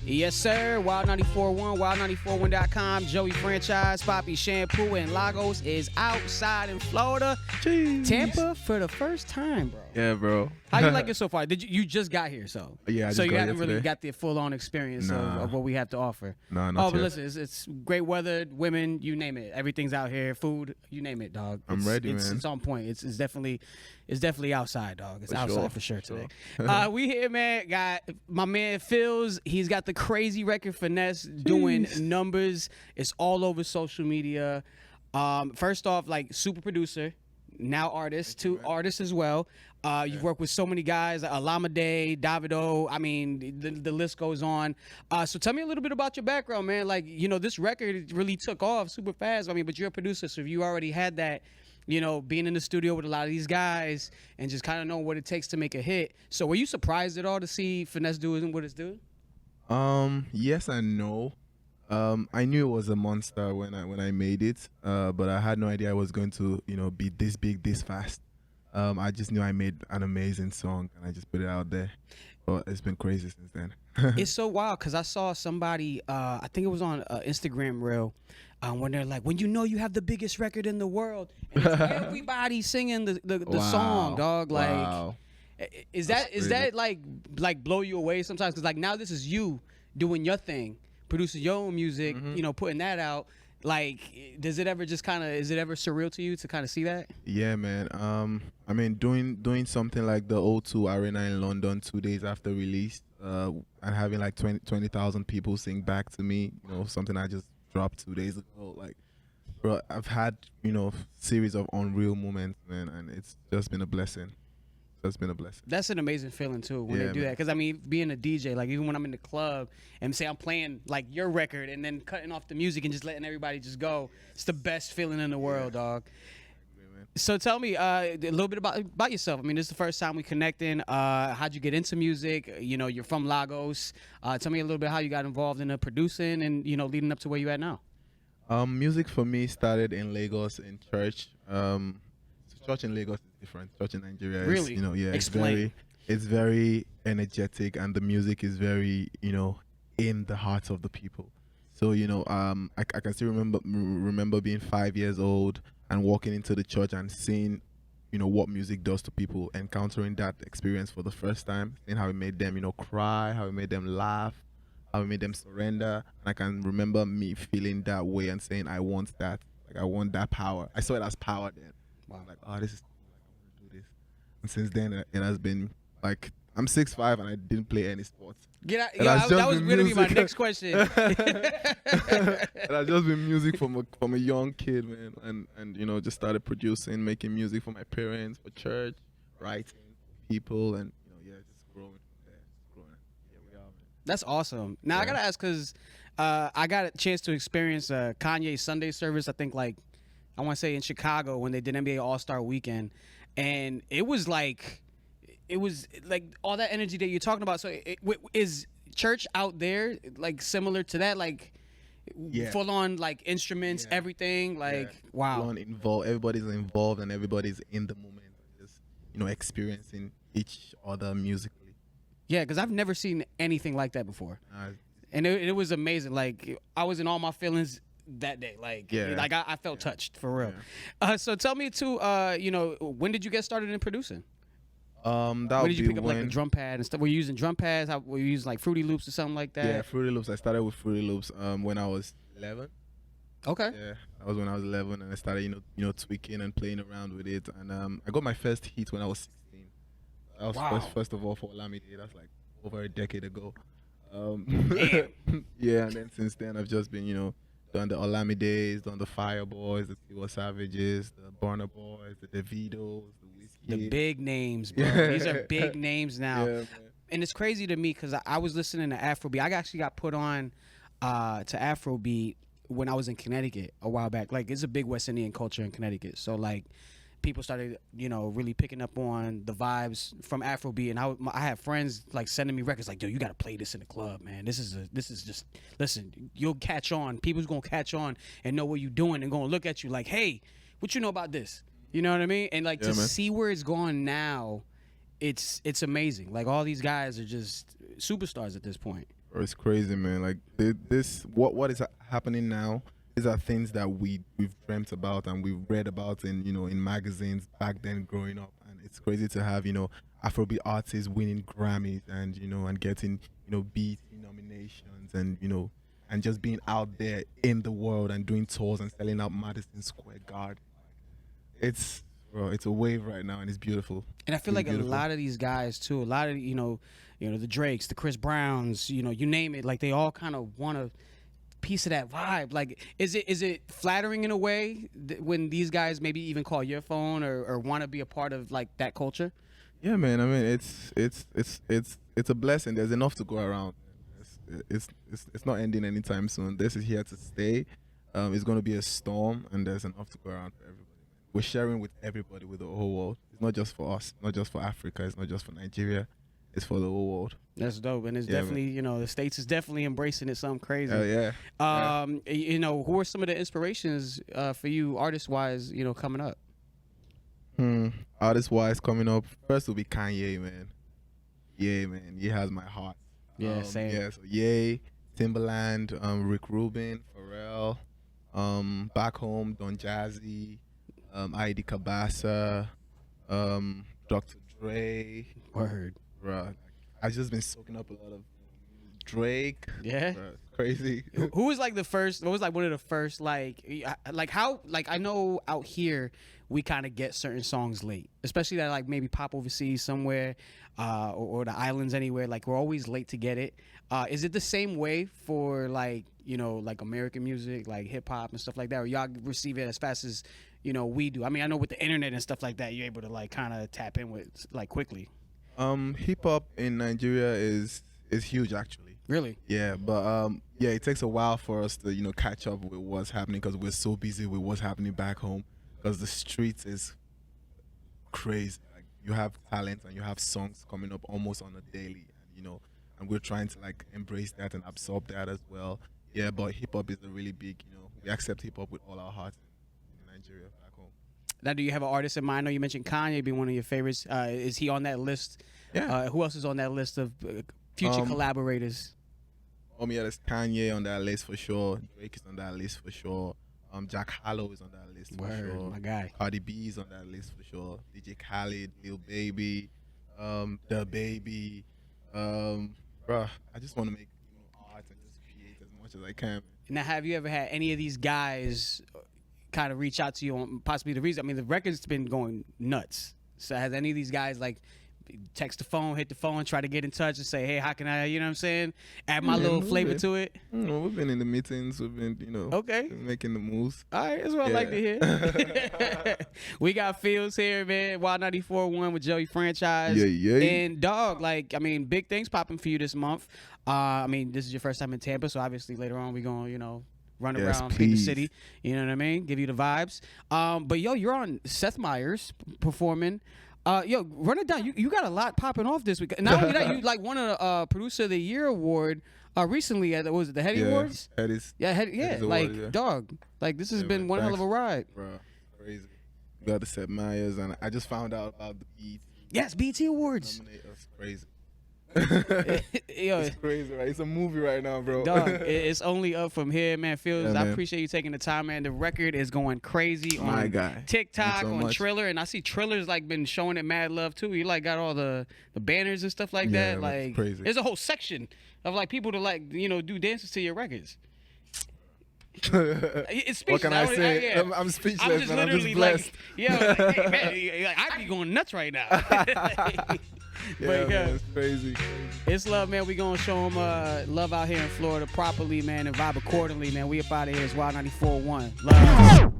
Yes, sir. Wild 94.1, wild941.com. Joey Franchise, Poppy Shampoo, and Lagos is outside in Florida. Jeez. Tampa for the first time, bro. Yeah, bro. How you like it so far? Did you just got here, so Yeah, I so just you got haven't really yesterday. got the full on experience of what we have to offer. Nah, not but yet. listen, it's great weather, women, you name it. Everything's out here, food, you name it, dog. I'm ready, man. It's on point. It's definitely outside, dog. It's For outside sure, for sure for today. sure. We here, man. Got my man Pheelz. He's got the crazy record Finesse doing numbers. It's all over social media. First off, like super producer, now artist, two artists as well. You've worked with so many guys, Alameda, Davido. I mean, the list goes on. So tell me a little bit about your background, man. Like, this record really took off super fast. I mean, but you're a producer, so you already had that, being in the studio with a lot of these guys and just kind of know what it takes to make a hit. So were you surprised at all to see Finesse doing what it's doing? Yes and no. I knew it was a monster when I made it, but I had no idea I was going to, be this big, this fast. I just knew I made an amazing song and I just put it out there. But it's been crazy since then. It's so wild because I saw somebody, I think it was on Instagram Reel, when they're like, when you have the biggest record in the world, and it's everybody singing the song, dog. Like, wow. is that like blow you away sometimes? Because like now this is you doing your thing, producing your own music, putting that out. Like, is it ever surreal to you to kind of see that? Yeah, man. I mean, doing something like the O2 Arena in London 2 days after release, and having like 20,000 people sing back to me, something I just dropped 2 days ago. Like, bro, I've had, series of unreal moments, man, and it's just been a blessing. It's been a blessing. That's an amazing feeling too when they do that. Because I mean, being a DJ, like even when I'm in the club and say I'm playing like your record and then cutting off the music and just letting everybody just go, it's the best feeling in the world, dog. So tell me a little bit about yourself. I mean, this is the first time we connecting. How'd you get into music? You're from Lagos. Tell me a little bit how you got involved in the producing and leading up to where you at now. Music for me started in Lagos in church. Church in Lagos is different. Church in Nigeria is, Really? Explain. It's very energetic and the music is very, in the hearts of the people. So, I can still remember being 5 years old and walking into the church and seeing, what music does to people, encountering that experience for the first time, seeing how it made them, cry, how it made them laugh, how it made them surrender. And I can remember me feeling that way and saying, I want that. Like, I want that power. I saw it as power then. Wow. Like, oh, this is cool. Like, I want to do this. And since then, it has been like, I'm 6'5" and I didn't play any sports. Get out! That was going to be my next question. And I've just been music from a young kid, man, and just started producing, making music for my parents, for church, writing for people, and just growing from there. Here we are, man. That's awesome. Now I gotta ask because I got a chance to experience Kanye Sunday service. I think I want to say in Chicago when they did NBA All-Star Weekend, and it was like all that energy that you're talking about. So is church out there like similar to that, like full on like instruments, everything, like wow. Full on involved. Everybody's involved and everybody's in the moment, just experiencing each other musically. Yeah, because I've never seen anything like that before, and it was amazing. Like I was in all my feelings that day, I felt touched for real. So tell me too, when did you get started in producing? When did you pick up like the drum pad and stuff? Were you using drum pads? Were you using like Fruity Loops or something like that? Yeah, Fruity Loops. I started with Fruity Loops when I was 11. Okay. Yeah, that was when I was 11, and I started tweaking and playing around with it, and I got my first hit when I was 16. That was first of all for Olamide. That's like over a decade ago. Yeah, and then since then I've just been done the Olamides, done the Fireboys, the Tiwa Savages, the Burna Boys, the Davidos, the Whiskey. The big names, bro. These are big names now. Yeah, and it's crazy to me because I was listening to Afro-Beat. I actually got put on to Afro-Beat when I was in Connecticut a while back. Like, it's a big West Indian culture in Connecticut. So, like, people started, really picking up on the vibes from Afrobeat, and I had friends like sending me records like, "Dude, you got to play this in the club, man. This is just listen. You'll catch on. People's gonna catch on and know what you're doing and gonna look at you like, hey, what you know about this? You know what I mean? And like to see where it's going now, it's amazing. Like all these guys are just superstars at this point. Bro, it's crazy, man. Like this, what is happening now? These are things that we've dreamt about and we've read about in magazines back then growing up. And it's crazy to have Afro-Beat artists winning Grammys and and getting BET nominations and just being out there in the world and doing tours and selling out Madison Square Garden. It's a wave right now and it's beautiful. And I feel like beautiful. A lot of these guys too, a lot of the Drakes, the Chris Browns, you name it, like they all kind of want a piece of that vibe. Like, is it flattering in a way when these guys maybe even call your phone or want to be a part of like that culture? Yeah, man. I mean, it's a blessing. There's enough to go around. It's not ending anytime soon. This is here to stay. It's going to be a storm, and there's enough to go around for everybody. We're sharing with everybody, with the whole world. It's not just for us, not just for Africa, it's not just for Nigeria, it's for the whole world. That's dope, and it's definitely, the States is definitely embracing it something crazy. Yeah. Who are some of the inspirations for you, artist-wise, coming up? Artist-wise coming up, first will be Kanye, man. Yeah, man, he has my heart. Yeah, same. Yeah, so Ye, Timbaland, Rick Rubin, Pharrell, back home, Don Jazzy, ID Kabasa, Dr. Dre. Word. Bruh, I've just been soaking up a lot of Drake. Yeah. Bruh, crazy. Who was like the first, what was like one of the first, like how, like I know out here we kind of get certain songs late, especially that like maybe pop overseas somewhere or the islands anywhere, like we're always late to get it. Is it the same way for like American music, like hip hop and stuff like that, or y'all receive it as fast as we do? I mean, I know with the internet and stuff like that, you're able to like kind of tap in with like quickly. Hip hop in Nigeria is huge actually. Really? Yeah, but it takes a while for us to catch up with what's happening because we're so busy with what's happening back home. Because the streets is crazy. Like you have talent and you have songs coming up almost on a daily, and we're trying to like embrace that and absorb that as well. Yeah, but hip hop is a really big. We accept hip hop with all our hearts in Nigeria back home. Now, do you have an artist in mind? I know you mentioned Kanye being one of your favorites. Is he on that list? Yeah. Who else is on that list of future collaborators? Yeah, there's Kanye on that list for sure. Drake is on that list for sure. Jack Harlow is on that list for sure. My guy. Cardi B is on that list for sure. DJ Khaled, Lil Baby, The Baby. Bruh, I just want to make art and just create as much as I can. Now, have you ever had any of these guys kind of reach out to you on possibly the reason? I mean, the record's been going nuts. So has any of these guys like text the phone, hit the phone, try to get in touch and say, hey, how can I, you know what I'm saying, add my little flavor to it? We've been in the meetings. We've been, making the moves. All right, that's what I like to hear. We got Pheelz here, man. Wild 94.1 with Joey Franchise. Yeah. And dog, like, I mean, big things popping for you this month. I mean, this is your first time in Tampa, so obviously later on we're going to, run around, paint the city. You know what I mean? Give you the vibes. But, you're on Seth Meyers performing. Run it down. You got a lot popping off this week. Not only that, you like won a Producer of the Year award recently at the Hetty Awards. Hetty's like award, dog. Like this has been one hell of a ride. Bro, crazy. You got the Seth Meyers, and I just found out about the BET. Yes, BET Awards. That's crazy. It's crazy, right? It's a movie right now, bro. Dog, it's only up from here, man. Pheelz, Yeah, I man. appreciate you taking the time, man. The record is going crazy My on guy. TikTok, Thanks so on much. Triller, and I see Triller's like been showing it mad love too. You like got all the banners and stuff like Yeah, that. that's Like crazy. there's a whole section of like people to like do dances to your records. It's speechless. What can I say? I'm speechless, man. I'm just blessed. Like, hey, man, I be going nuts right now. Man, it's crazy. It's love, man. We gonna show them love out here in Florida properly, man, and vibe accordingly, man. We up out of here. It's Wild 94.1. Love.